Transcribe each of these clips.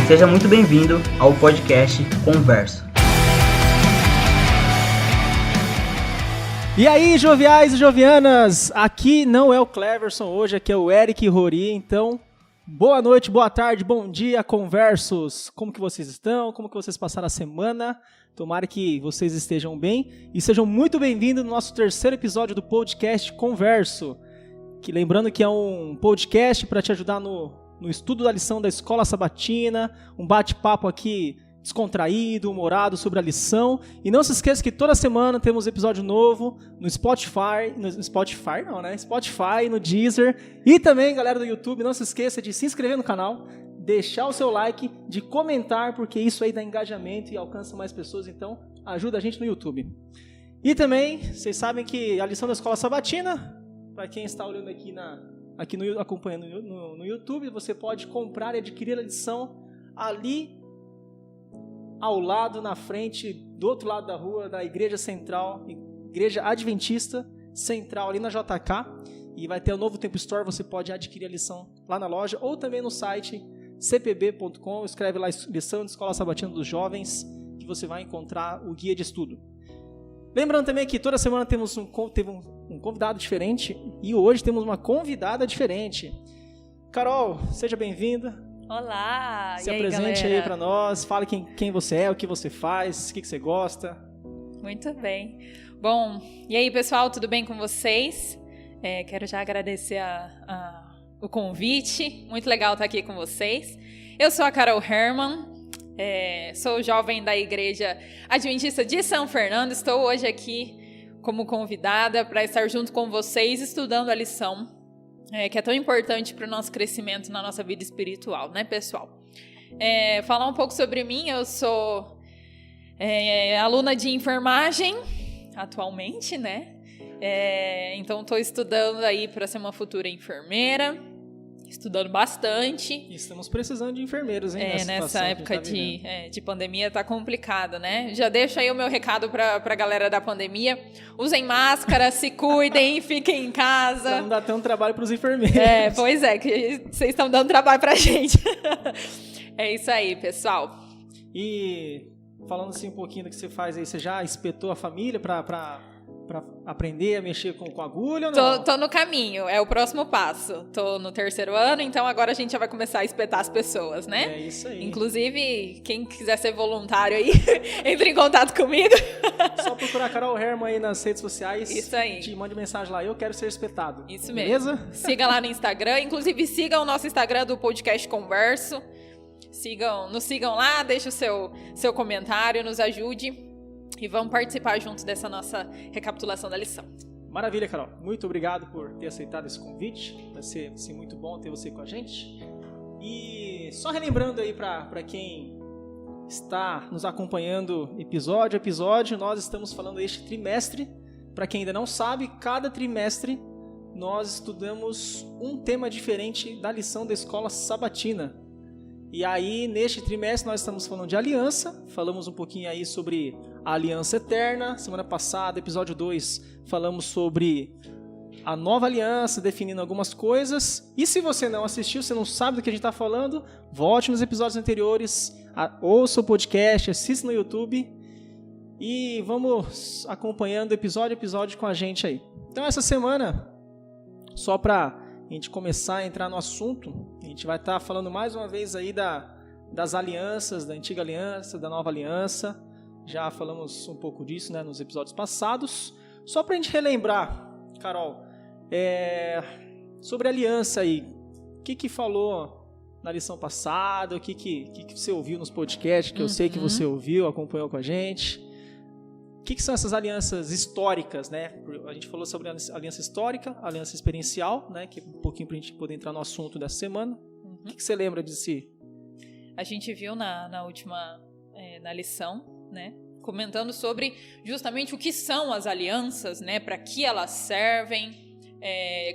Seja muito bem-vindo ao podcast Converso. E aí, joviais e jovianas, aqui não é o Cleverson hoje, aqui é o Eric Rory, então boa noite, boa tarde, bom dia, conversos. Como que vocês estão? Como que vocês passaram a semana? Tomara que vocês estejam bem e sejam muito bem-vindos no nosso terceiro episódio do podcast Converso, que lembrando que é um podcast para te ajudar no estudo da lição da Escola Sabatina, um bate-papo aqui descontraído, humorado sobre a lição. E não se esqueça que toda semana temos episódio novo no Spotify, Spotify, no Deezer. E também, galera do YouTube, não se esqueça de se inscrever no canal, deixar o seu like, de comentar, porque isso aí dá engajamento e alcança mais pessoas, então ajuda a gente no YouTube. E também, vocês sabem que a lição da Escola Sabatina, para quem está olhando aqui acompanhando no YouTube, você pode comprar e adquirir a lição ali ao lado, na frente, do outro lado da rua, da Igreja Central, Igreja Adventista Central, ali na JK, e vai ter o Novo Tempo Store, você pode adquirir a lição lá na loja, ou também no site cpb.com, escreve lá lição de Escola Sabatina dos Jovens, que você vai encontrar o guia de estudo. Lembrando também que toda semana temos um convidado diferente, e hoje temos uma convidada diferente. Carol, seja bem-vinda. Olá! Se apresente aí para nós, fale quem você é, o que você faz, o que você gosta. Muito bem. Bom, e aí pessoal, tudo bem com vocês? Quero já agradecer o convite, muito legal estar aqui com vocês. Eu sou a Carol Herman, sou jovem da Igreja Adventista de São Fernando, estou hoje aqui como convidada para estar junto com vocês estudando a lição que é tão importante para o nosso crescimento na nossa vida espiritual, né, pessoal? Falar um pouco sobre mim, eu sou aluna de enfermagem atualmente, né? Então estou estudando aí para ser uma futura enfermeira, estudando bastante. Estamos precisando de enfermeiros, hein? Nessa época de pandemia tá complicado, né? Já deixo aí o meu recado pra galera da pandemia. Usem máscara, se cuidem, fiquem em casa. Pra não dar tanto trabalho pros enfermeiros. Pois é, que vocês estão dando trabalho pra gente. É isso aí, pessoal. E falando assim um pouquinho do que você faz aí, você já espetou a família pra aprender a mexer com agulha ou não? Tô no caminho, é o próximo passo. Tô no 3º ano, então agora a gente já vai começar a espetar as pessoas, né? É isso aí. Inclusive, quem quiser ser voluntário aí, entre em contato comigo. Só procurar a Carol Herman aí nas redes sociais. Isso aí. Te mande mensagem lá, eu quero ser espetado. Isso mesmo. Beleza? Siga lá no Instagram, inclusive sigam o nosso Instagram do podcast Converso. Nos sigam lá, deixe o seu comentário, nos ajude. E vamos participar juntos dessa nossa recapitulação da lição. Maravilha, Carol. Muito obrigado por ter aceitado esse convite. Vai ser muito bom ter você com a gente. E só relembrando aí para quem está nos acompanhando episódio a episódio, nós estamos falando este trimestre. Para quem ainda não sabe, cada trimestre nós estudamos um tema diferente da lição da Escola Sabatina. E aí, neste trimestre, nós estamos falando de aliança, falamos um pouquinho aí sobre a aliança eterna. Semana passada, episódio 2, falamos sobre a nova aliança, definindo algumas coisas. E se você não assistiu, você não sabe do que a gente está falando, volte nos episódios anteriores, ouça o podcast, assista no YouTube e vamos acompanhando episódio a episódio com a gente aí. Então, essa semana, só para a gente começar a entrar no assunto, a gente vai estar falando mais uma vez aí das alianças, da antiga aliança, da nova aliança. Já falamos um pouco disso, né, nos episódios passados. Só para a gente relembrar, Carol, sobre a aliança aí, o que falou na lição passada, o que você ouviu nos podcasts, que eu sei que você ouviu, acompanhou com a gente. O que são essas alianças históricas, né? A gente falou sobre a aliança histórica, a aliança experiencial, né? Que é um pouquinho para a gente poder entrar no assunto dessa semana. O que você lembra de si? A gente viu na última na lição, né? Comentando sobre justamente o que são as alianças, né? Para que elas servem,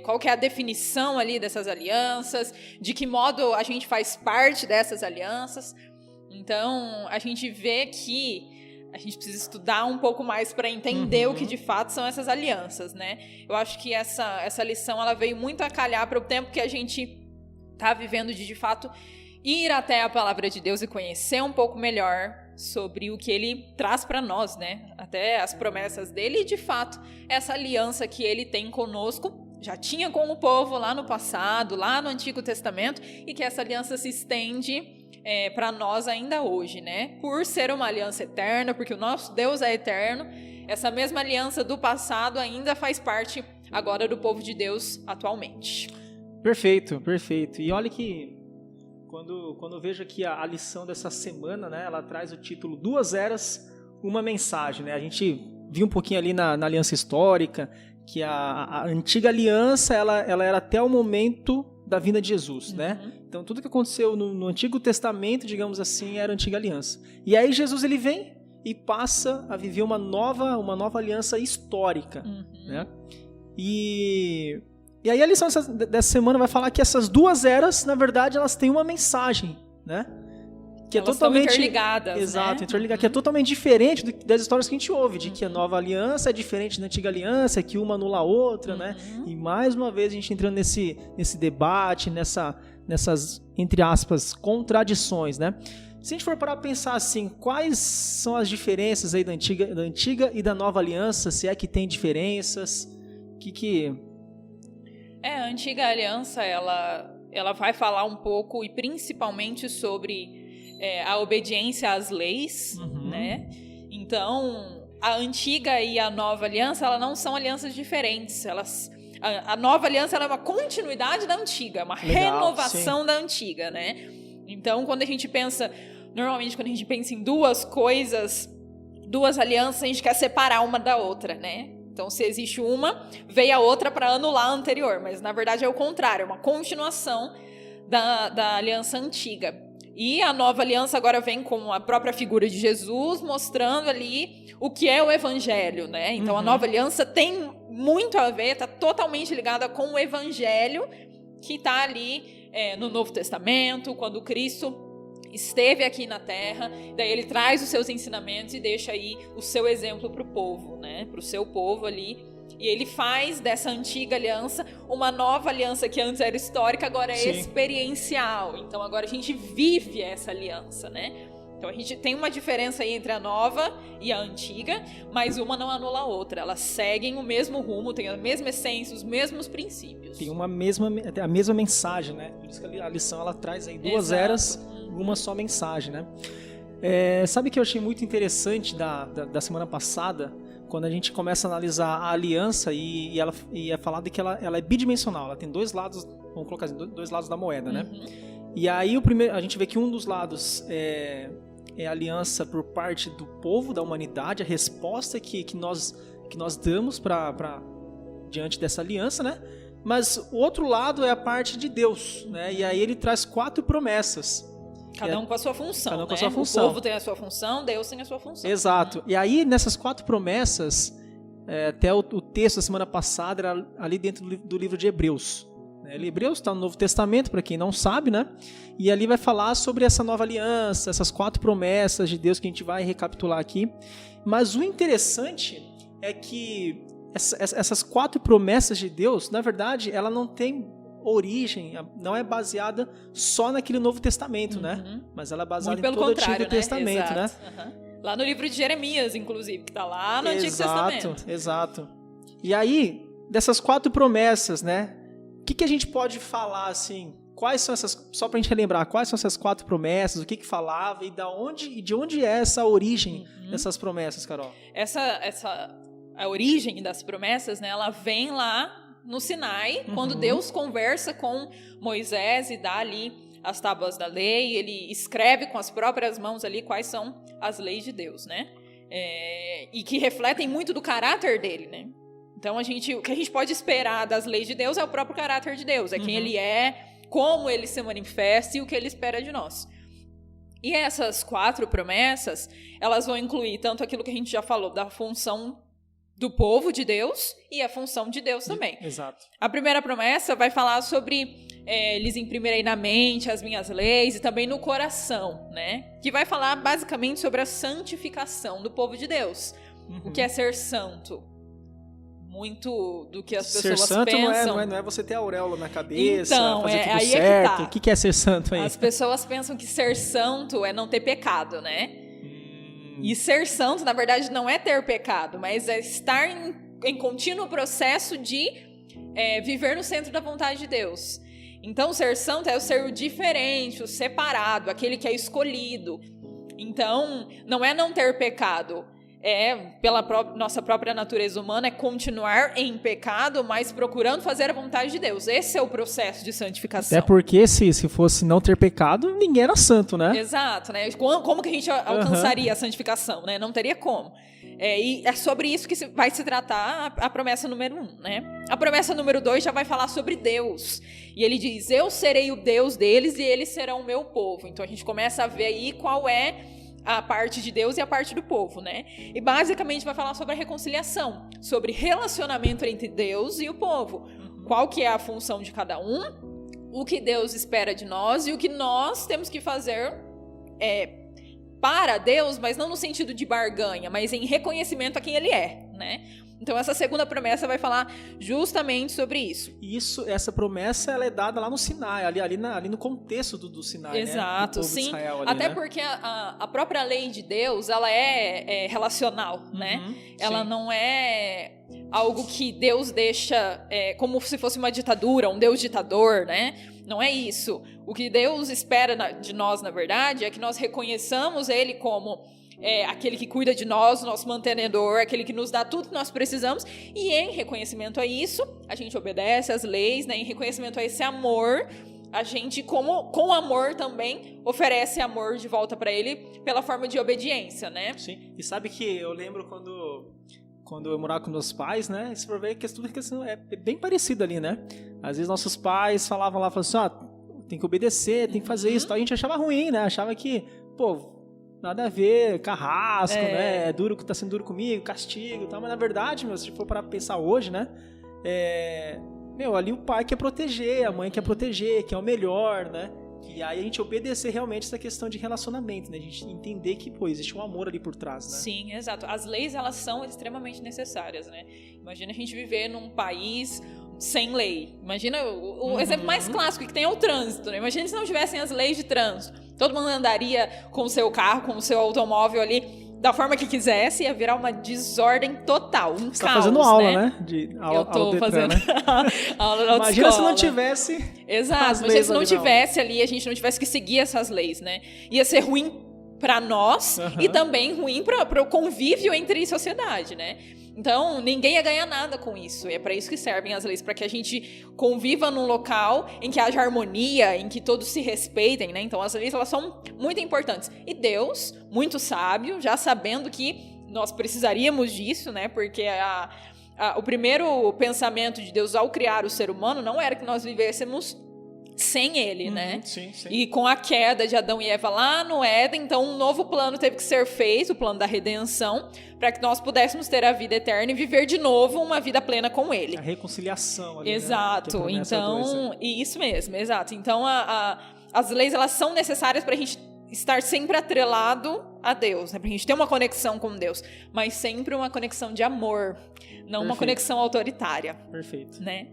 qual que é a definição ali dessas alianças, de que modo a gente faz parte dessas alianças. Então, a gente vê que a gente precisa estudar um pouco mais para entender o que de fato são essas alianças, né? Eu acho que essa lição ela veio muito a calhar para o tempo que a gente está vivendo de fato ir até a palavra de Deus e conhecer um pouco melhor sobre o que ele traz para nós, né? Até as promessas dele e, de fato, essa aliança que ele tem conosco, já tinha com o povo lá no passado, lá no Antigo Testamento, e que essa aliança se estende para nós ainda hoje, né? Por ser uma aliança eterna, porque o nosso Deus é eterno, essa mesma aliança do passado ainda faz parte agora do povo de Deus atualmente. Perfeito, perfeito. E olha que quando eu vejo aqui a lição dessa semana, né, ela traz o título 2 Eras, uma mensagem, né? A gente viu um pouquinho ali na aliança histórica que a antiga aliança ela era até o momento da vinda de Jesus, né? Então tudo que aconteceu no Antigo Testamento, digamos assim, era a antiga aliança. E aí Jesus ele vem e passa a viver uma nova aliança histórica, né? E aí a lição dessa semana vai falar que essas 2 eras, na verdade, elas têm uma mensagem, né? Que elas é totalmente interligadas, exato, né? interligadas, que é totalmente diferente das histórias que a gente ouve, de que a nova aliança é diferente da antiga aliança, que uma anula a outra, né? E mais uma vez a gente entrando nesse debate, nessas, entre aspas, contradições, né? Se a gente for parar para pensar assim, quais são as diferenças aí da antiga e da nova aliança, se é que tem diferenças, a antiga aliança, ela vai falar um pouco e principalmente sobre a obediência às leis, né? Então, a antiga e a nova aliança, elas não são alianças diferentes. A nova aliança ela é uma continuidade da antiga, uma renovação da antiga, né? Então, normalmente quando a gente pensa em duas coisas, 2 alianças, a gente quer separar uma da outra, né? Então, se existe uma, veio a outra para anular a anterior, mas na verdade é o contrário, é uma continuação da aliança antiga. E a nova aliança agora vem com a própria figura de Jesus, mostrando ali o que é o evangelho, né? Então, a nova aliança tem muito a ver, está totalmente ligada com o evangelho que está ali no Novo Testamento, quando Cristo esteve aqui na Terra, daí ele traz os seus ensinamentos e deixa aí o seu exemplo para o povo, né? Para o seu povo ali. E ele faz dessa antiga aliança uma nova aliança que antes era histórica, agora é experiencial. Então agora a gente vive essa aliança, né? Então a gente tem uma diferença aí entre a nova e a antiga, mas uma não anula a outra. Elas seguem o mesmo rumo, têm a mesma essência, os mesmos princípios. Tem a mesma mensagem, né? Por isso que a lição ela traz aí 2 eras, uma só mensagem, né? Sabe que eu achei muito interessante da semana passada, quando a gente começa a analisar a aliança e é falado que ela é bidimensional, ela tem 2 lados, vamos colocar assim, 2 lados da moeda, né? E aí a gente vê que um dos lados é a aliança por parte do povo, da humanidade, a resposta que nós damos diante dessa aliança, né? Mas o outro lado é a parte de Deus, né? E aí ele traz 4 promessas. Cada um com a sua função, cada um com a né? sua função. O povo tem a sua função, Deus tem a sua função. Exato. E aí, nessas 4 promessas, até o texto da semana passada era ali dentro do livro de Hebreus. Hebreus está no Novo Testamento, para quem não sabe, né? E ali vai falar sobre essa nova aliança, essas 4 promessas de Deus que a gente vai recapitular aqui. Mas o interessante é que essas 4 promessas de Deus, na verdade, ela não tem origem, não é baseada só naquele Novo Testamento, né? Mas ela é baseada em todo o Antigo Testamento, né? Lá no livro de Jeremias, inclusive, que está lá no Antigo Testamento. Exato. E aí, dessas 4 promessas, né? O que a gente pode falar, assim, quais são essas, só pra gente relembrar, quais são essas 4 promessas, o que falava e de onde é essa origem dessas promessas, Carol? A origem das promessas, né, ela vem lá no Sinai, quando Deus conversa com Moisés e dá ali as tábuas da lei, ele escreve com as próprias mãos ali quais são as leis de Deus, né? E que refletem muito do caráter dele, né? Então, o que a gente pode esperar das leis de Deus é o próprio caráter de Deus, é quem ele é, como ele se manifesta e o que ele espera de nós. E essas 4 promessas, elas vão incluir tanto aquilo que a gente já falou, da função do povo de Deus e a função de Deus também. Exato. A primeira promessa vai falar sobre lhes imprimirei na mente as minhas leis e também no coração, né? Que vai falar basicamente sobre a santificação do povo de Deus. O que é ser santo? muito do que as Ser pessoas santo pensam. não é você ter auréola na cabeça, Então, fazer tudo aí certo. é que tá. O que é ser santo aí? As pessoas pensam que ser santo é não ter pecado, né? E ser santo, na verdade, não é ter pecado, mas é estar em contínuo processo de viver no centro da vontade de Deus. Então, ser santo é o ser o diferente, o separado, aquele que é escolhido. Então, não é não ter pecado. Pela nossa própria natureza humana, é continuar em pecado, mas procurando fazer a vontade de Deus. Esse é o processo de santificação. Até porque se fosse não ter pecado, ninguém era santo, né? Exato, né? Como que a gente alcançaria a santificação, né? Não teria como. E é sobre isso que vai se tratar a promessa número 1, né? A promessa número 2 já vai falar sobre Deus. E ele diz, eu serei o Deus deles e eles serão o meu povo. Então a gente começa a ver aí qual é a parte de Deus e a parte do povo, né? E basicamente vai falar sobre a reconciliação, sobre relacionamento entre Deus e o povo. Qual que é a função de cada um, o que Deus espera de nós e o que nós temos que fazer para Deus, mas não no sentido de barganha, mas em reconhecimento a quem Ele é, né? Então essa segunda promessa vai falar justamente sobre isso. Essa promessa ela é dada lá no Sinai, ali no contexto do Sinai, exato, né? Do povo sim. de Israel ali, até né? porque a própria lei de Deus, ela é relacional, né? Ela não é algo que Deus deixa como se fosse uma ditadura, um Deus ditador, né? Não é isso. O que Deus espera de nós, na verdade, é que nós reconheçamos Ele como aquele que cuida de nós, nosso mantenedor, aquele que nos dá tudo que nós precisamos, e em reconhecimento a isso, a gente obedece às leis, né? Em reconhecimento a esse amor, a gente, com amor também, oferece amor de volta para Ele pela forma de obediência, né? Sim, e sabe que eu lembro quando eu morava com meus pais, né? Você vai ver que tudo é bem parecido ali, né? Às vezes nossos pais falavam lá, tem que obedecer, tem que fazer isso, a gente achava ruim, né? Achava que, nada a ver, carrasco, né? É duro que tá sendo duro comigo, castigo e tal. Mas na verdade, se for para pensar hoje, né? Ali o pai quer proteger, a mãe quer proteger, quer o melhor, né? E aí a gente obedecer realmente essa questão de relacionamento, né? A gente entender que, existe um amor ali por trás, né? Sim, exato. As leis, elas são extremamente necessárias, né? Imagina a gente viver num país sem lei. Imagina, o exemplo mais clássico que tem é o trânsito, né? Imagina se não tivessem as leis de trânsito. Todo mundo andaria com o seu carro, com o seu automóvel ali, da forma que quisesse, ia virar uma desordem total, um Você caos, tá fazendo aula, né? Eu tô fazendo aula na Imagina autoescola. se não tivesse Exato, imagina se não tivesse ali, a gente não tivesse que seguir essas leis, né? Ia ser ruim para nós e também ruim para o convívio entre sociedade, né? Então, ninguém ia ganhar nada com isso. E é para isso que servem as leis, para que a gente conviva num local em que haja harmonia, em que todos se respeitem, né? Então, as leis, elas são muito importantes. E Deus, muito sábio, já sabendo que nós precisaríamos disso, né? Porque o primeiro pensamento de Deus ao criar o ser humano não era que nós vivêssemos sem ele, né? Sim. E com a queda de Adão e Eva lá no Éden, então um novo plano teve que ser feito, o plano da redenção, para que nós pudéssemos ter a vida eterna e viver de novo uma vida plena com ele. A reconciliação ali, exato, né? Então, isso mesmo, exato. Então, as leis, elas são necessárias para a gente estar sempre atrelado a Deus, né? Pra gente ter uma conexão com Deus, mas sempre uma conexão de amor, não uma conexão autoritária. Perfeito. Né?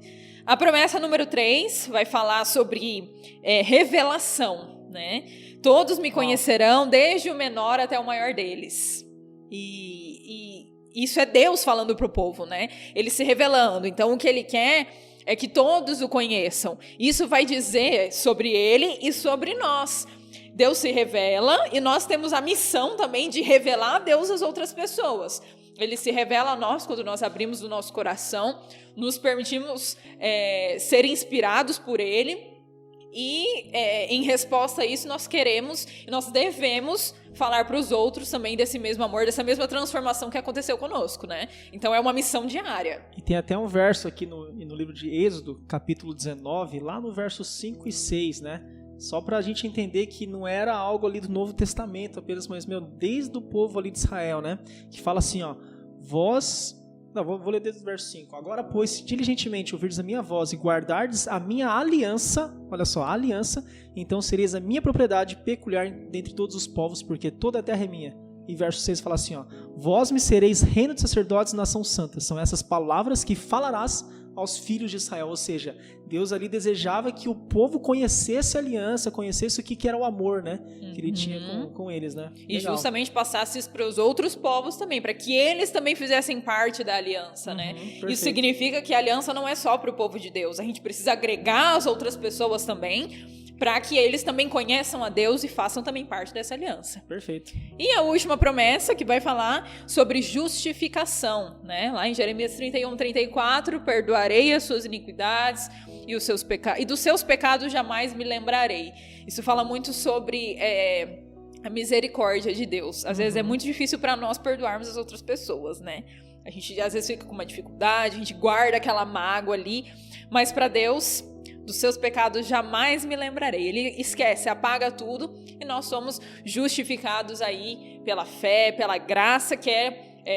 A promessa número 3 vai falar sobre revelação, né? Todos me conhecerão, desde o menor até o maior deles. E isso é Deus falando pro povo, né? Ele se revelando. Então, o que ele quer é que todos o conheçam. Isso vai dizer sobre ele e sobre nós. Deus se revela e nós temos a missão também de revelar a Deus às outras pessoas. Ele se revela a nós quando nós abrimos o nosso coração, nos permitimos ser inspirados por Ele e, em resposta a isso, nós queremos e nós devemos falar para os outros também desse mesmo amor, dessa mesma transformação que aconteceu conosco, né? Então é uma missão diária. E tem até um verso aqui no livro de Êxodo, capítulo 19, lá no verso 5 e 6, né? Só para a gente entender que não era algo ali do Novo Testamento apenas, mas, desde o povo ali de Israel, né? Que fala assim, vou ler desde o verso 5. Agora, pois, se diligentemente ouvirdes a minha voz e guardardes a minha aliança, olha só, a aliança, então sereis a minha propriedade peculiar dentre todos os povos, porque toda a terra é minha. e verso 6 fala assim, ó, vós me sereis reino de sacerdotes e nação santa. São essas palavras que falarás aos filhos de Israel. Ou seja, Deus ali desejava que o povo conhecesse a aliança, conhecesse o que era o amor, né? Que ele tinha com eles, né? E Legal. justamente passasse isso para os outros povos também, para que eles também fizessem parte da aliança, né? Perfeito. Isso significa que a aliança não é só para o povo de Deus. A gente precisa agregar as outras pessoas também, para que eles também conheçam a Deus e façam também parte dessa aliança. Perfeito. E a última promessa, que vai falar sobre justificação, né? Lá em Jeremias 31:34, perdoarei as suas iniquidades e os seus pecados, e dos seus pecados jamais me lembrarei. Isso fala muito sobre a misericórdia de Deus. Às vezes é muito difícil para nós perdoarmos as outras pessoas, né? A gente às vezes fica com uma dificuldade, a gente guarda aquela mágoa ali, mas para Deus, dos seus pecados jamais me lembrarei. Ele esquece, apaga tudo, e nós somos justificados aí pela fé, pela graça, que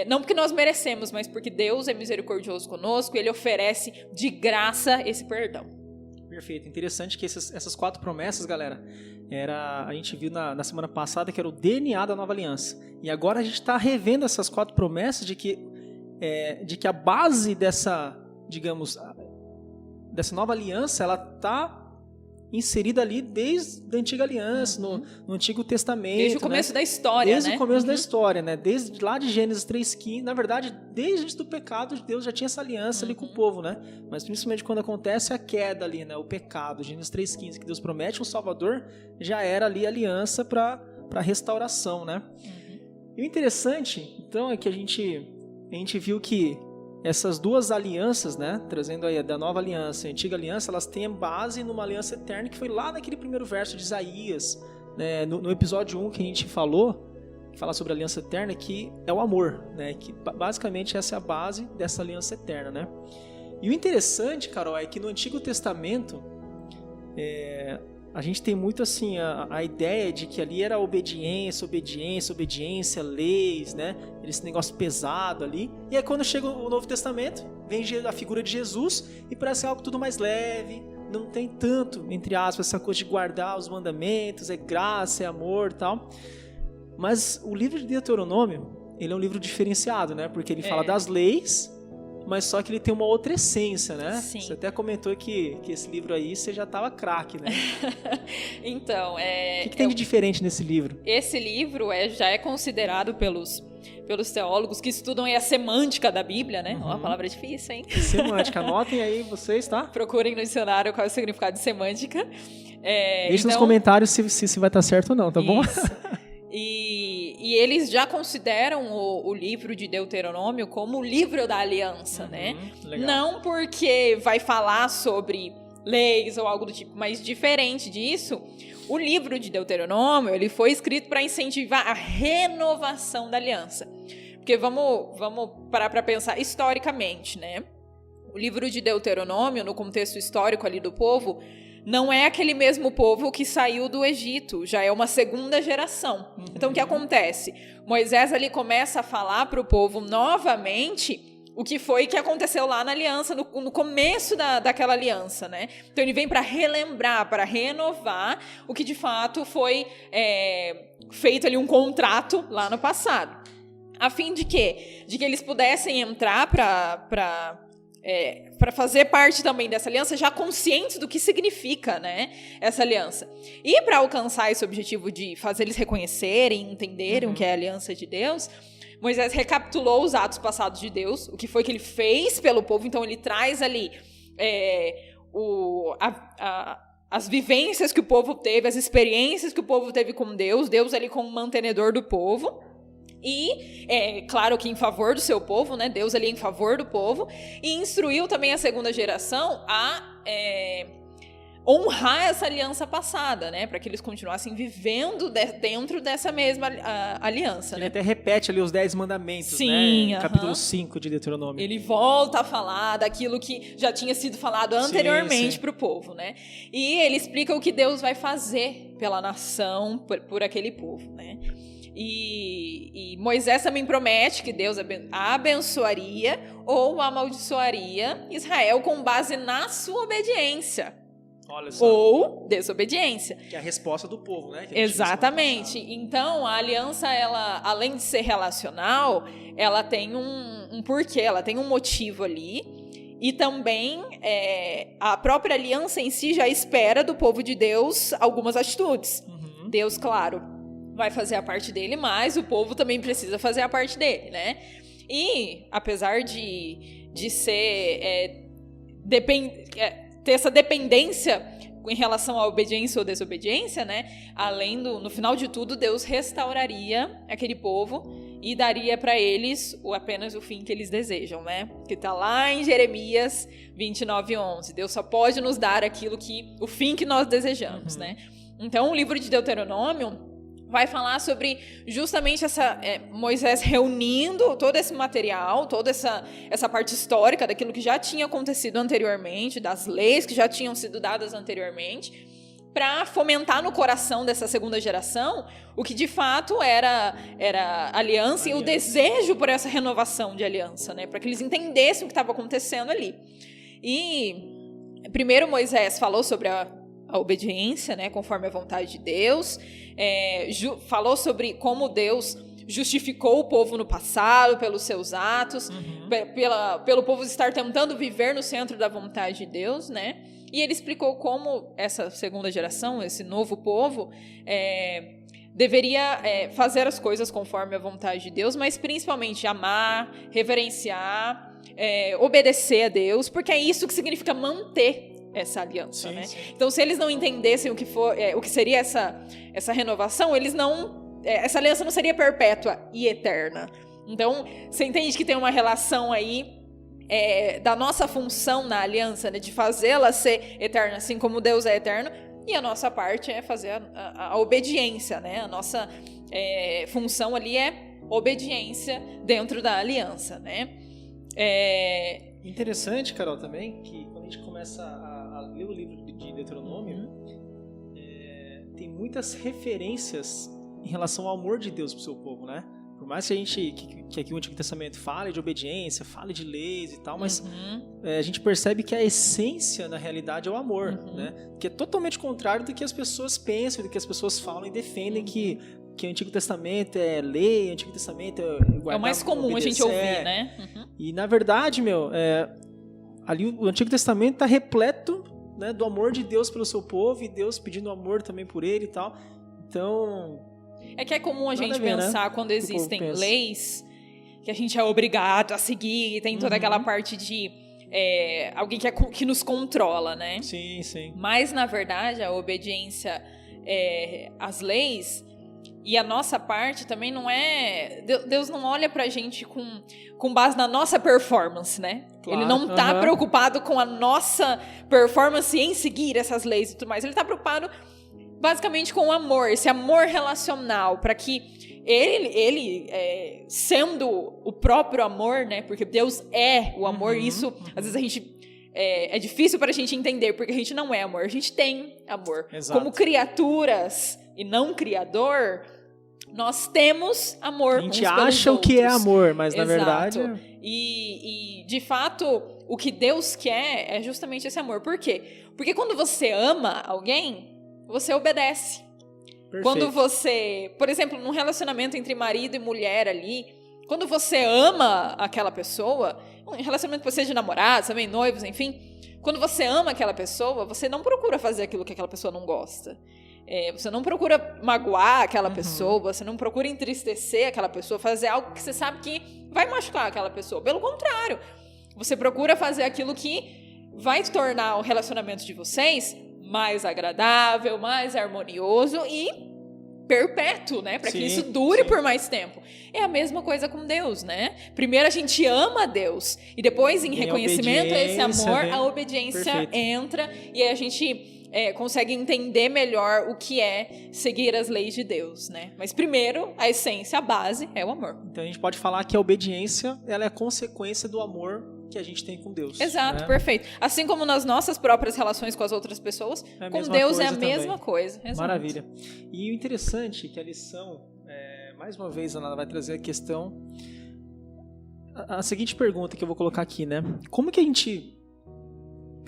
não porque nós merecemos, mas porque Deus é misericordioso conosco, Ele oferece de graça esse perdão. Perfeito. Interessante que essas 4 promessas, galera, a gente viu na semana passada que era o DNA da nova aliança. E agora a gente está revendo essas 4 promessas de que a base dessa, digamos, dessa nova aliança, ela está inserida ali desde a antiga aliança, no Antigo Testamento. Desde o começo da história, Desde o começo da história, né? Desde lá de Gênesis 3:15, na verdade, desde antes do pecado, Deus já tinha essa aliança ali com o povo, né? Mas principalmente quando acontece a queda ali, né? O pecado, Gênesis 3:15, que Deus promete um Salvador, já era ali a aliança para restauração, né? E o interessante, então, é que a gente viu que essas 2 alianças, né, trazendo aí da nova aliança e a antiga aliança, elas têm base numa aliança eterna que foi lá naquele primeiro verso de Isaías, né, no episódio 1 que a gente falou, que fala sobre a aliança eterna, que é o amor, né, que basicamente essa é a base dessa aliança eterna, né. E o interessante, Carol, é que no Antigo Testamento a gente tem muito assim a ideia de que ali era obediência, leis, né? Esse negócio pesado ali. E aí quando chega o Novo Testamento, vem a figura de Jesus e parece algo tudo mais leve, não tem tanto, entre aspas, essa coisa de guardar os mandamentos, é graça, é amor e tal. Mas o livro de Deuteronômio, ele é um livro diferenciado, né? Porque ele fala das leis, mas só que ele tem uma outra essência, né? Sim. Você até comentou que esse livro aí, você já tava craque, né? Então, O que tem de diferente nesse livro? Esse livro já é considerado pelos teólogos que estudam a semântica da Bíblia, né? Uma palavra difícil, hein? Semântica, anotem aí vocês, tá? Procurem no dicionário qual é o significado de semântica. Deixe nos comentários se vai estar certo ou não, tá bom? E eles já consideram o livro de Deuteronômio como o livro da aliança, né? Legal. Não porque vai falar sobre leis ou algo do tipo, mas diferente disso, o livro de Deuteronômio, ele foi escrito para incentivar a renovação da aliança. Porque vamos parar para pensar historicamente, né? O livro de Deuteronômio, no contexto histórico ali do povo, não é aquele mesmo povo que saiu do Egito, já é uma segunda geração. Então, o que acontece? Moisés ali começa a falar para o povo novamente o que foi que aconteceu lá na aliança, no começo daquela aliança, né? Então, ele vem para relembrar, para renovar o que de fato foi feito ali um contrato lá no passado. A fim de quê? De que eles pudessem entrar para fazer parte também dessa aliança, já conscientes do que significa, né, essa aliança. E para alcançar esse objetivo de fazer eles reconhecerem, entenderem o que é a aliança de Deus, Moisés recapitulou os atos passados de Deus, o que foi que ele fez pelo povo. Então ele traz ali as vivências que o povo teve, as experiências que o povo teve com Deus ali como mantenedor do povo. E, claro que em favor do seu povo, né? Deus ali em favor do povo. E instruiu também a segunda geração a honrar essa aliança passada, né? Para que eles continuassem vivendo dentro dessa mesma aliança. Ele né? até repete ali os 10 mandamentos, Sim, né? Capítulo 5 de Deuteronômio. Ele volta a falar daquilo que já tinha sido falado anteriormente para o povo, né? E ele explica o que Deus vai fazer pela nação, por aquele povo, né? E Moisés também promete que Deus abençoaria ou amaldiçoaria Israel com base na sua obediência. Olha só. ou desobediência. Que é a resposta do povo, né? Exatamente. Então, a aliança, ela, além de ser relacional, ela tem um porquê, ela tem um motivo ali. E também a própria aliança em si já espera do povo de Deus algumas atitudes. Deus, claro, vai fazer a parte dele, mas o povo também precisa fazer a parte dele, né? E, apesar de ser... ter essa dependência em relação à obediência ou desobediência, né? Além no final de tudo, Deus restauraria aquele povo e daria para eles apenas o fim que eles desejam, né? Que tá lá em Jeremias 29:11. Deus só pode nos dar o fim que nós desejamos, né? Então, o livro de Deuteronômio vai falar sobre justamente Moisés reunindo todo esse material, toda essa parte histórica daquilo que já tinha acontecido anteriormente, das leis que já tinham sido dadas anteriormente, para fomentar no coração dessa segunda geração o que de fato era aliança e o desejo por essa renovação de aliança, né? Para que eles entendessem o que estava acontecendo ali. E primeiro Moisés falou sobre a obediência, né, conforme a vontade de Deus, falou sobre como Deus justificou o povo no passado pelos seus atos, pelo povo estar tentando viver no centro da vontade de Deus, né? E ele explicou como essa segunda geração, esse novo povo, deveria fazer as coisas conforme a vontade de Deus, mas principalmente amar, reverenciar, obedecer a Deus, porque é isso que significa manter essa aliança, sim, né? Sim. Então, se eles não entendessem o que seria essa renovação, essa aliança não seria perpétua e eterna. Então, você entende que tem uma relação aí da nossa função na aliança, né, de fazê-la ser eterna, assim como Deus é eterno, e a nossa parte é fazer a obediência, né? A nossa função ali é obediência dentro da aliança, né? Interessante, Carol, também, que quando a gente começa a ler o livro de Deuteronômio, tem muitas referências em relação ao amor de Deus para o seu povo, né? Por mais que aqui o Antigo Testamento fale de obediência, fale de leis e tal, mas a gente percebe que a essência, na realidade, é o amor, né? Que é totalmente contrário do que as pessoas pensam, do que as pessoas falam e defendem que o Antigo Testamento é lei, o Antigo Testamento é guardar, é o mais comum a gente ouvir, né? E, na verdade, ali o Antigo Testamento está repleto, né, do amor de Deus pelo seu povo e Deus pedindo amor também por ele e tal. Então... É que é comum a gente pensar, né, quando existem leis que a gente é obrigado a seguir e tem toda aquela parte de alguém que nos controla, né? Sim, sim. Mas, na verdade, a obediência às leis e a nossa parte também não é... Deus não olha pra gente com base na nossa performance, né? Claro, ele não tá preocupado com a nossa performance em seguir essas leis e tudo mais. Ele tá preocupado basicamente com o amor, esse amor relacional, para que ele sendo o próprio amor, né? Porque Deus é o amor, isso às vezes a gente é difícil para a gente entender, porque a gente não é amor, a gente tem amor. Exato. Como criaturas e não criador, nós temos amor. A gente acha o que é amor, mas na verdade... E de fato, o que Deus quer é justamente esse amor. Por quê? Porque quando você ama alguém, você obedece. Perfeito. Quando você, por exemplo, num relacionamento entre marido e mulher ali, quando você ama aquela pessoa, um relacionamento que você seja namorado, também noivos, enfim, quando você ama aquela pessoa, você não procura fazer aquilo que aquela pessoa não gosta. Você não procura magoar aquela pessoa, você não procura entristecer aquela pessoa, fazer algo que você sabe que vai machucar aquela pessoa. Pelo contrário, você procura fazer aquilo que vai tornar o relacionamento de vocês mais agradável, mais harmonioso e perpétuo, né? Para que isso dure por mais tempo. É a mesma coisa com Deus, né? Primeiro a gente ama a Deus e depois, em reconhecimento a esse amor, a obediência entra e aí a gente consegue entender melhor o que é seguir as leis de Deus, né? Mas primeiro, a essência, a base é o amor. Então a gente pode falar que a obediência, ela é a consequência do amor que a gente tem com Deus. Exato, né? Perfeito. Assim como nas nossas próprias relações com as outras pessoas, com Deus é a mesma coisa. Exato. Maravilha. E o interessante é que a lição, mais uma vez, ela vai trazer a questão, a seguinte pergunta que eu vou colocar aqui, né? Como que a gente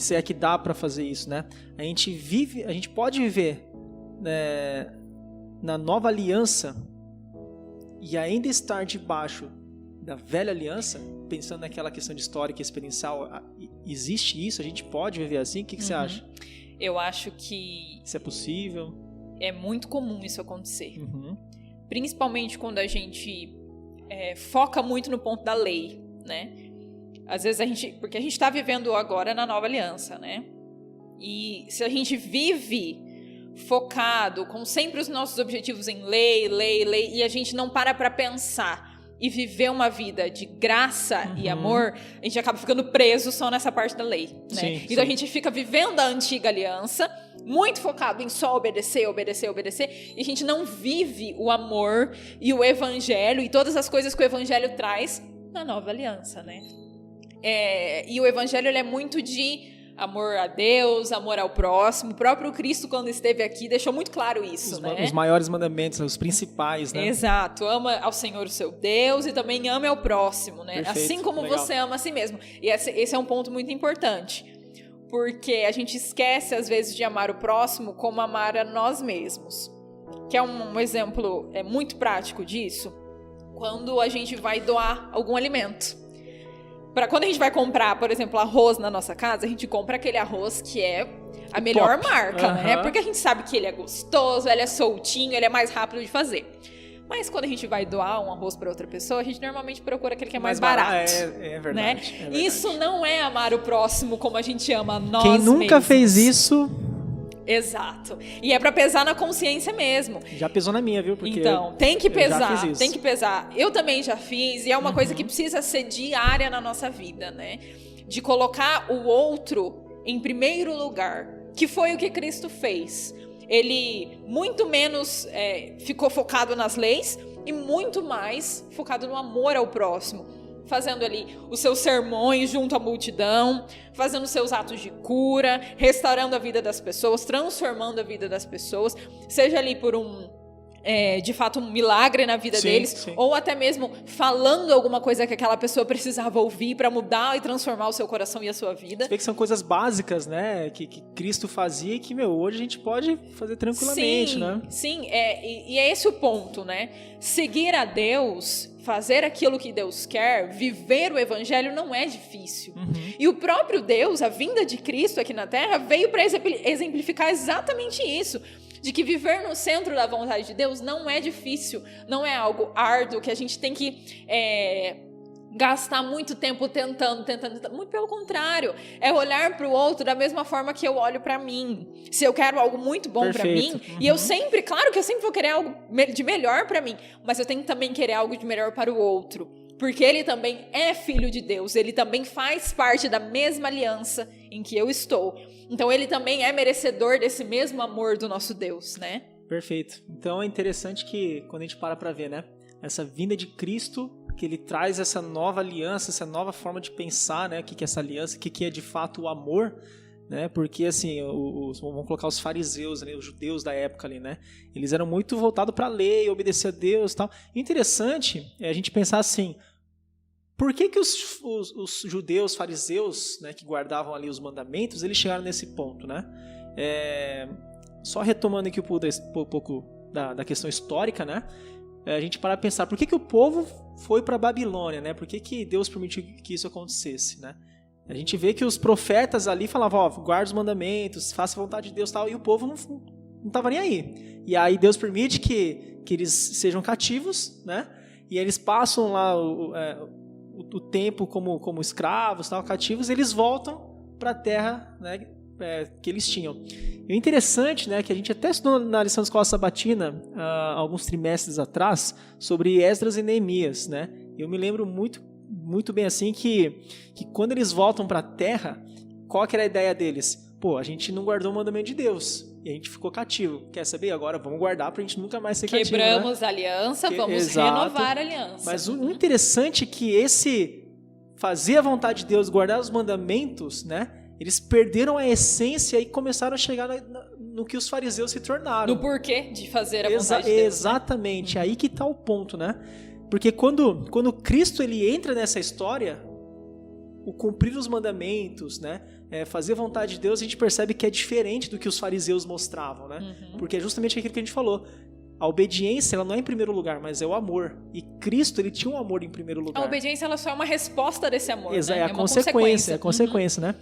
se é que dá para fazer isso, né? A gente pode viver na nova aliança e ainda estar debaixo da velha aliança, pensando naquela questão de histórica e experiencial. Existe isso? A gente pode viver assim? O que você acha? Eu acho que... Isso é possível? É muito comum isso acontecer. Principalmente quando a gente foca muito no ponto da lei, né? Às vezes porque a gente está vivendo agora na nova aliança, né? E se a gente vive focado, com sempre os nossos objetivos em lei, e a gente não para pensar e viver uma vida de graça e amor, a gente acaba ficando preso só nessa parte da lei, né? Sim, então a gente fica vivendo a antiga aliança, muito focado em só obedecer, e a gente não vive o amor e o evangelho e todas as coisas que o evangelho traz na nova aliança, né? E o evangelho, ele é muito de amor a Deus, amor ao próximo. O próprio Cristo, quando esteve aqui, deixou muito claro isso, né? Os maiores mandamentos, os principais, né? Exato. Ama ao Senhor, o seu Deus, e também ame ao próximo, né? Perfeito, assim como legal. você ama a si mesmo. E esse é um ponto muito importante. Porque a gente esquece, às vezes, de amar o próximo como amar a nós mesmos. Que é um exemplo muito prático disso. Quando a gente vai doar algum alimento. Quando a gente vai comprar, por exemplo, arroz na nossa casa, a gente compra aquele arroz que é a melhor marca, né? Porque a gente sabe que ele é gostoso, ele é soltinho, ele é mais rápido de fazer. Mas quando a gente vai doar um arroz para outra pessoa, a gente normalmente procura aquele que é mais barato. É verdade, né? é verdade. Isso não é amar o próximo como a gente ama nós Quem nunca mesmos. fez isso... Exato. E é pra pesar na consciência mesmo. Já pesou na minha, viu? Porque então, tem que pesar, já fiz isso. tem que pesar. Eu também já fiz, e é uma coisa que precisa ser diária na nossa vida, né? De colocar o outro em primeiro lugar, que foi o que Cristo fez. Ele muito menos ficou focado nas leis e muito mais focado no amor ao próximo. Fazendo ali os seus sermões junto à multidão, fazendo seus atos de cura, restaurando a vida das pessoas, transformando a vida das pessoas, seja ali por de fato um milagre na vida deles, ou até mesmo falando alguma coisa que aquela pessoa precisava ouvir para mudar e transformar o seu coração e a sua vida. Você vê que são coisas básicas, né, que Cristo fazia e que, hoje a gente pode fazer tranquilamente, né? Sim, e é esse o ponto, né? Seguir a Deus, fazer aquilo que Deus quer, viver o evangelho não é difícil. E o próprio Deus, a vinda de Cristo aqui na Terra, veio para exemplificar exatamente isso. De que viver no centro da vontade de Deus não é difícil, não é algo árduo, que a gente tem que gastar muito tempo tentando. Muito pelo contrário, é olhar para o outro da mesma forma que eu olho para mim. Se eu quero algo muito bom para mim, e eu sempre, claro que eu sempre vou querer algo de melhor para mim, mas eu tenho que também querer algo de melhor para o outro. Porque ele também é filho de Deus, ele também faz parte da mesma aliança em que eu estou. Então ele também é merecedor desse mesmo amor do nosso Deus, né? Perfeito. Então é interessante que quando a gente para ver, né? Essa vinda de Cristo, que ele traz essa nova aliança, essa nova forma de pensar, né? O que é essa aliança, o que é de fato o amor, né? Porque assim, vamos colocar os fariseus, né? Os judeus da época ali, né? Eles eram muito voltados para a lei, obedecer a Deus e tal. E interessante é a gente pensar assim, por que os judeus, fariseus, né, que guardavam ali os mandamentos, eles chegaram nesse ponto, né? Só retomando aqui um pouco da questão histórica, né? A gente para pensar, por que o povo foi para a Babilônia, né? Por que Deus permitiu que isso acontecesse, né? A gente vê que os profetas ali falavam, guarda os mandamentos, faça a vontade de Deus e tal, e o povo não estava nem aí. E aí Deus permite que eles sejam cativos, né? E eles passam lá o tempo como escravos, tal, cativos, eles voltam para a terra, né, que eles tinham. E o interessante, né, que a gente até estudou na lição de escola sabatina alguns trimestres atrás sobre Esdras e Neemias, né? Eu me lembro muito bem assim que quando eles voltam para a terra, qual que era a ideia deles? A gente não guardou o mandamento de Deus e a gente ficou cativo. Quer saber? Agora vamos guardar para a gente nunca mais ser cativo. Quebramos a aliança, vamos renovar a aliança. Mas o interessante é que esse fazer a vontade de Deus, guardar os mandamentos, né? Eles perderam a essência e começaram a chegar no que os fariseus se tornaram. No porquê de fazer a vontade de Deus. Exatamente, aí que está o ponto, né? Porque quando Cristo ele entra nessa história, o cumprir os mandamentos, né? Fazer a vontade de Deus, a gente percebe que é diferente do que os fariseus mostravam, né? Porque é justamente aquilo que a gente falou. A obediência, ela não é em primeiro lugar, mas é o amor. E Cristo, ele tinha um amor em primeiro lugar. A obediência, ela só é uma resposta desse amor, né? É a consequência. É a consequência, né?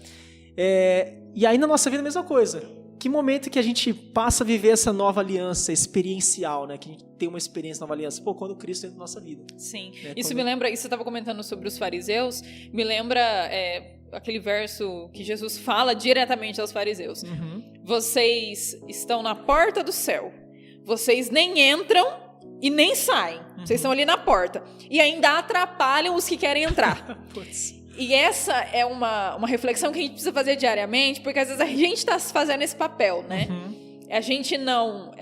E aí na nossa vida a mesma coisa. Que momento que a gente passa a viver essa nova aliança experiencial, né? Que a gente tem uma experiência nova aliança. Quando Cristo entra na nossa vida. Sim. Isso me lembra, isso você estava comentando sobre os fariseus, me lembra aquele verso que Jesus fala diretamente aos fariseus. Vocês estão na porta do céu. Vocês nem entram e nem saem. Vocês estão ali na porta. E ainda atrapalham os que querem entrar. E essa é uma reflexão que a gente precisa fazer diariamente, porque às vezes a gente está fazendo esse papel, né? A gente não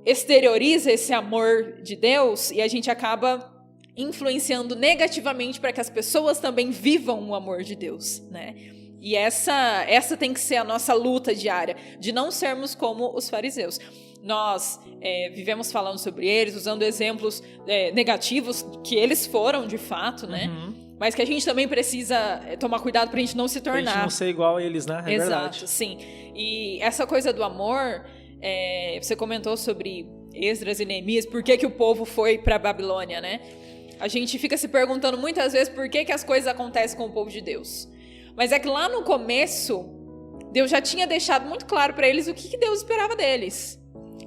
exterioriza esse amor de Deus e a gente acaba influenciando negativamente para que as pessoas também vivam o amor de Deus, né? E essa tem que ser a nossa luta diária, de não sermos como os fariseus. Nós vivemos falando sobre eles, usando exemplos negativos, que eles foram de fato, né? Mas que a gente também precisa tomar cuidado pra gente não se tornar. Pra gente não ser igual a eles, né? Exato, verdade. Sim. E essa coisa do amor, você comentou sobre Esdras e Neemias, por que o povo foi pra Babilônia, né? A gente fica se perguntando muitas vezes por que as coisas acontecem com o povo de Deus. Mas é que lá no começo, Deus já tinha deixado muito claro pra eles o que Deus esperava deles.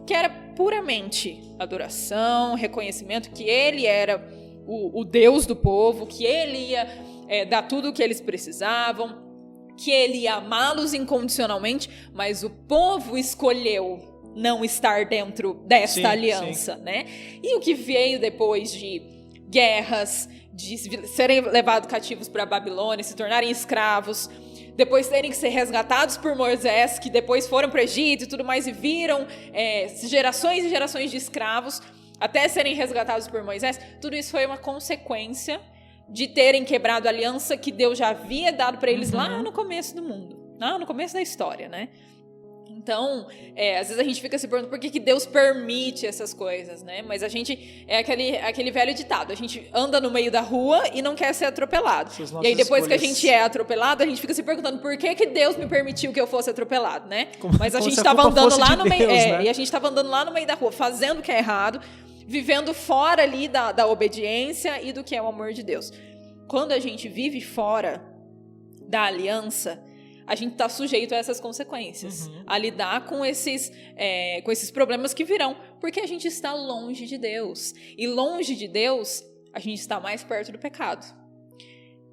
Que era puramente adoração, reconhecimento, que Ele era o Deus do povo, que Ele ia dar tudo o que eles precisavam, que Ele ia amá-los incondicionalmente, mas o povo escolheu não estar dentro desta aliança, né? E o que veio depois de guerras, de serem levados cativos para a Babilônia, se tornarem escravos, depois terem que ser resgatados por Moisés, que depois foram para o Egito e tudo mais, e viram gerações e gerações de escravos, até serem resgatados por Moisés. Tudo isso foi uma consequência de terem quebrado a aliança que Deus já havia dado para eles lá no começo do mundo, lá no começo da história, né? Então, às vezes a gente fica se perguntando por que Deus permite essas coisas, né? Mas a gente, aquele velho ditado, a gente anda no meio da rua e não quer ser atropelado. E aí depois que a gente é atropelado, a gente fica se perguntando por que Deus me permitiu que eu fosse atropelado, né? Mas a gente estava andando lá no meio, né? E a gente estava andando lá no meio da rua, fazendo o que é errado, vivendo fora ali da obediência e do que é o amor de Deus. Quando a gente vive fora da aliança, a gente está sujeito a essas consequências, a lidar com esses problemas que virão, porque a gente está longe de Deus. E longe de Deus, a gente está mais perto do pecado.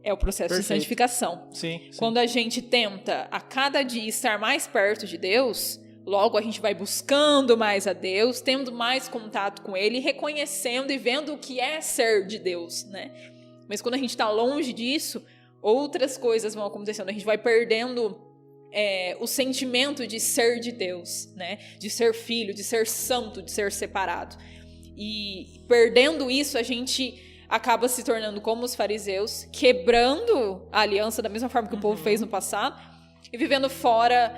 É o processo de santificação. Sim. Quando a gente tenta, a cada dia, estar mais perto de Deus, logo a gente vai buscando mais a Deus, tendo mais contato com Ele, reconhecendo e vendo o que é ser de Deus, né? Mas quando a gente está longe disso, outras coisas vão acontecendo, a gente vai perdendo o sentimento de ser de Deus, né? De ser filho, de ser santo, de ser separado. E perdendo isso, a gente acaba se tornando como os fariseus, quebrando a aliança da mesma forma que o povo fez no passado, e vivendo fora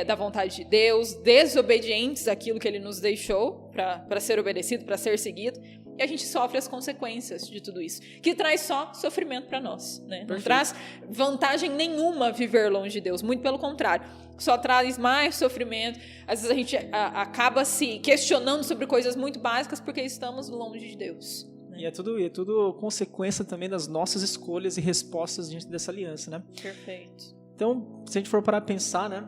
da vontade de Deus, desobedientes àquilo que Ele nos deixou para ser obedecido, para ser seguido. E a gente sofre as consequências de tudo isso, que traz só sofrimento para nós, né? Não traz vantagem nenhuma viver longe de Deus, muito pelo contrário, só traz mais sofrimento. Às vezes a gente acaba se questionando sobre coisas muito básicas porque estamos longe de Deus, né? E é tudo consequência também das nossas escolhas e respostas diante dessa aliança, né? Perfeito. Então, se a gente for parar a pensar, né,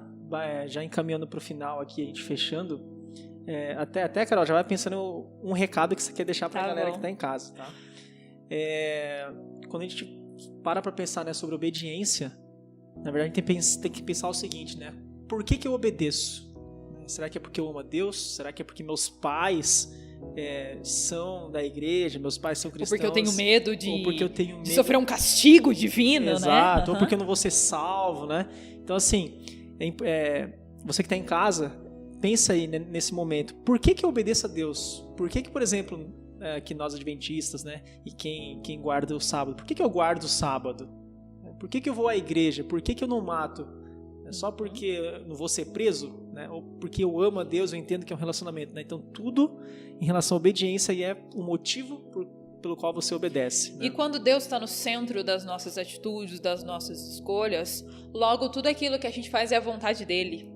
já encaminhando para o final aqui, a gente fechando, até, Carol, já vai pensando um recado que você quer deixar para a galera que está em casa, tá? Quando a gente para pensar, né, sobre obediência, na verdade a gente tem que pensar o seguinte, né? Por que eu obedeço? Será que é porque eu amo a Deus? Será que é porque meus pais são da igreja, meus pais são cristãos? Ou porque eu tenho medo de sofrer um castigo divino, né? Exato, ou porque eu não vou ser salvo, né? Então, assim, você que está em casa, pensa aí, né, nesse momento, por que eu obedeço a Deus? Por que por exemplo, que nós adventistas, né, e quem guarda o sábado, por que eu guardo o sábado? Por que eu vou à igreja? Por que eu não mato? É só porque eu não vou ser preso? Né? Ou porque eu amo a Deus, eu entendo que é um relacionamento, né? Então tudo em relação à obediência é o motivo pelo qual você obedece. Né? E quando Deus está no centro das nossas atitudes, das nossas escolhas, logo tudo aquilo que a gente faz é a vontade dele.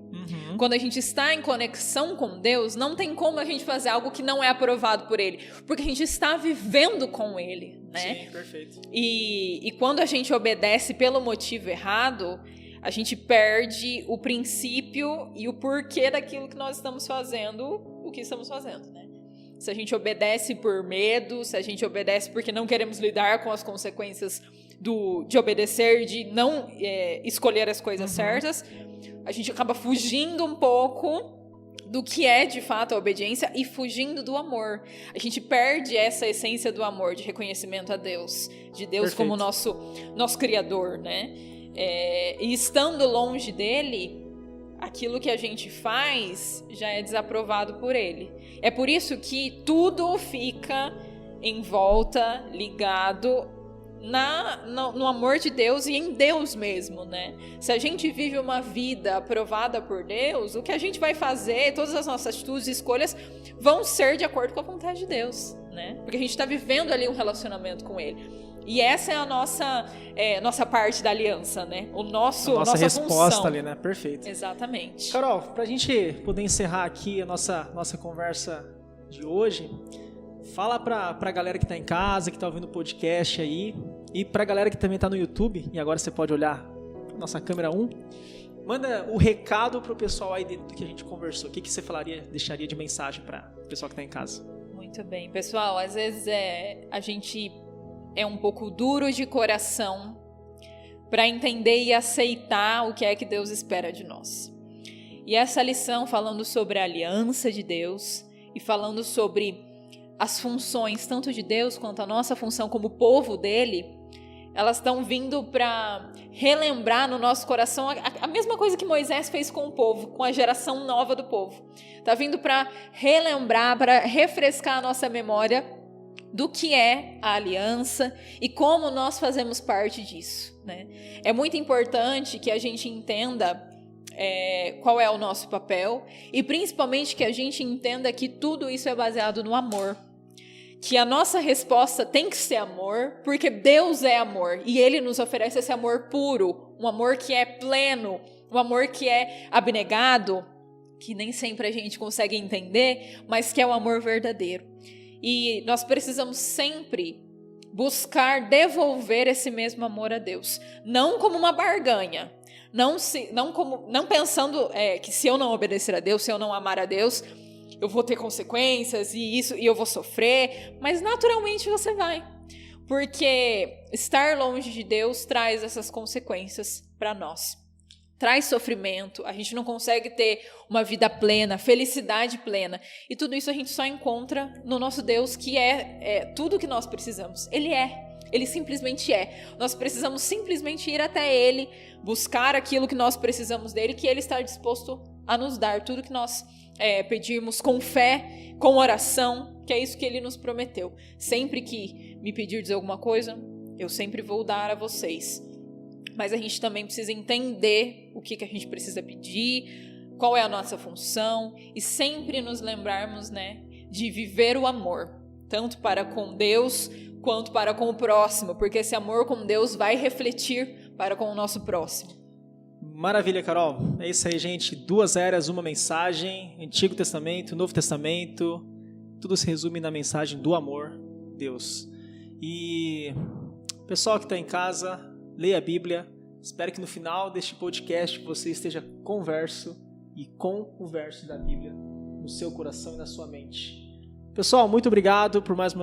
Quando a gente está em conexão com Deus, não tem como a gente fazer algo que não é aprovado por ele, porque a gente está vivendo com ele, né? Sim, perfeito. E quando a gente obedece pelo motivo errado, a gente perde o princípio e o porquê daquilo que nós estamos fazendo, o que estamos fazendo, né? Se a gente obedece por medo, se a gente obedece porque não queremos lidar com as consequências de obedecer, de não escolher as coisas certas, a gente acaba fugindo um pouco do que é de fato a obediência e fugindo do amor. A gente perde essa essência do amor, de reconhecimento a Deus, de Deus como nosso Criador, né? E estando longe dele, aquilo que a gente faz já é desaprovado por ele. É por isso que tudo fica em volta, ligado no amor de Deus e em Deus mesmo, né? Se a gente vive uma vida aprovada por Deus, o que a gente vai fazer, todas as nossas atitudes e escolhas vão ser de acordo com a vontade de Deus, né? Porque a gente está vivendo ali um relacionamento com Ele. E essa é a nossa parte da aliança, né? Nossa resposta função. Ali, né? Perfeito. Exatamente. Carol, pra gente poder encerrar aqui a nossa conversa de hoje, fala pra galera que tá em casa, que tá ouvindo o podcast aí, e pra galera que também tá no YouTube, e agora você pode olhar nossa câmera 1, manda o recado pro pessoal aí dentro do que a gente conversou. O que você deixaria de mensagem pra o pessoal que tá em casa? Muito bem. Pessoal, às vezes a gente é um pouco duro de coração para entender e aceitar o que é que Deus espera de nós. E essa lição falando sobre a aliança de Deus e falando sobre as funções tanto de Deus quanto a nossa função como povo dele, elas estão vindo para relembrar no nosso coração a mesma coisa que Moisés fez com o povo, com a geração nova do povo. Está vindo para relembrar, para refrescar a nossa memória do que é a aliança e como nós fazemos parte disso, né? É muito importante que a gente entenda qual é o nosso papel e principalmente que a gente entenda que tudo isso é baseado no amor. Que a nossa resposta tem que ser amor, porque Deus é amor e Ele nos oferece esse amor puro, um amor que é pleno, um amor que é abnegado, que nem sempre a gente consegue entender, mas que é o amor verdadeiro. E nós precisamos sempre buscar devolver esse mesmo amor a Deus, não como uma barganha, não pensando que se eu não obedecer a Deus, se eu não amar a Deus, eu vou ter consequências e eu vou sofrer, mas naturalmente você vai, porque estar longe de Deus traz essas consequências para nós. Traz sofrimento, a gente não consegue ter uma vida plena, felicidade plena. E tudo isso a gente só encontra no nosso Deus, que é tudo que nós precisamos. Ele simplesmente é. Nós precisamos simplesmente ir até Ele, buscar aquilo que nós precisamos dEle, que Ele está disposto a nos dar. Tudo que nós pedirmos com fé, com oração, que é isso que Ele nos prometeu. Sempre que me pedirdes alguma coisa, eu sempre vou dar a vocês. Mas a gente também precisa entender o que a gente precisa pedir, qual é a nossa função e sempre nos lembrarmos, né, de viver o amor, tanto para com Deus quanto para com o próximo, porque esse amor com Deus vai refletir para com o nosso próximo. Maravilha, Carol. É isso aí, gente. 2 eras, uma mensagem. Antigo Testamento, Novo Testamento. Tudo se resume na mensagem do amor, Deus. E pessoal que está em casa, leia a Bíblia. Espero que no final deste podcast você esteja converso e com o verso da Bíblia no seu coração e na sua mente. Pessoal, muito obrigado por mais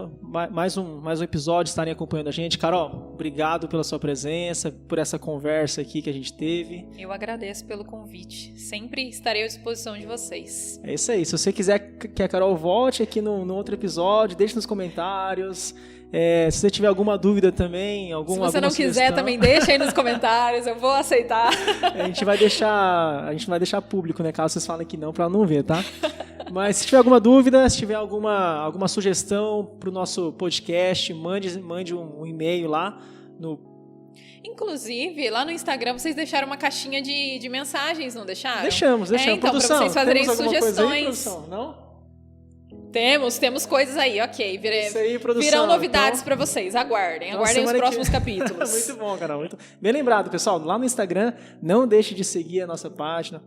um episódio estarem acompanhando a gente. Carol, obrigado pela sua presença, por essa conversa aqui que a gente teve. Eu agradeço pelo convite. Sempre estarei à disposição de vocês. É isso aí. Se você quiser que a Carol volte aqui no outro episódio, deixe nos comentários. Se você tiver alguma dúvida também, se você não quiser, também deixa aí nos comentários, eu vou aceitar. A gente vai deixar público, né? Caso vocês falem que não, para não ver, tá? Mas se tiver alguma dúvida, se tiver alguma sugestão para o nosso podcast, mande um e-mail lá no... Inclusive, lá no Instagram, vocês deixaram uma caixinha de mensagens, não deixaram? Deixamos. Então, produção, para vocês fazerem temos alguma sugestões. Coisa aí, produção? Não? Temos coisas aí, ok. Isso aí, produção. Virão novidades pra vocês, aguardem os próximos capítulos. Muito bom, Carol. Bem lembrado, pessoal, lá no Instagram, não deixe de seguir a nossa página.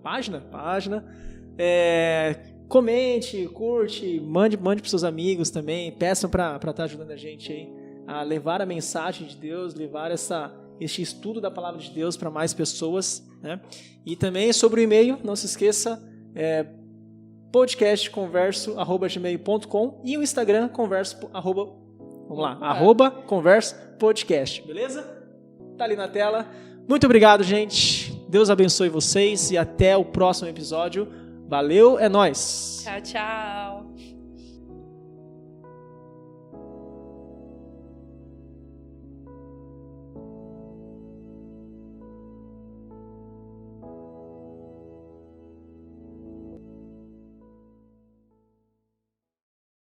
Comente, curte, mande pros seus amigos também, peçam para estar ajudando a gente aí a levar a mensagem de Deus, levar este estudo da palavra de Deus para mais pessoas, né? E também sobre o e-mail, não se esqueça, podcastconverso@gmail.com e o Instagram @conversopodcast, beleza? Tá ali na tela. Muito obrigado, gente. Deus abençoe vocês e até o próximo episódio. Valeu, é nóis. Tchau, tchau.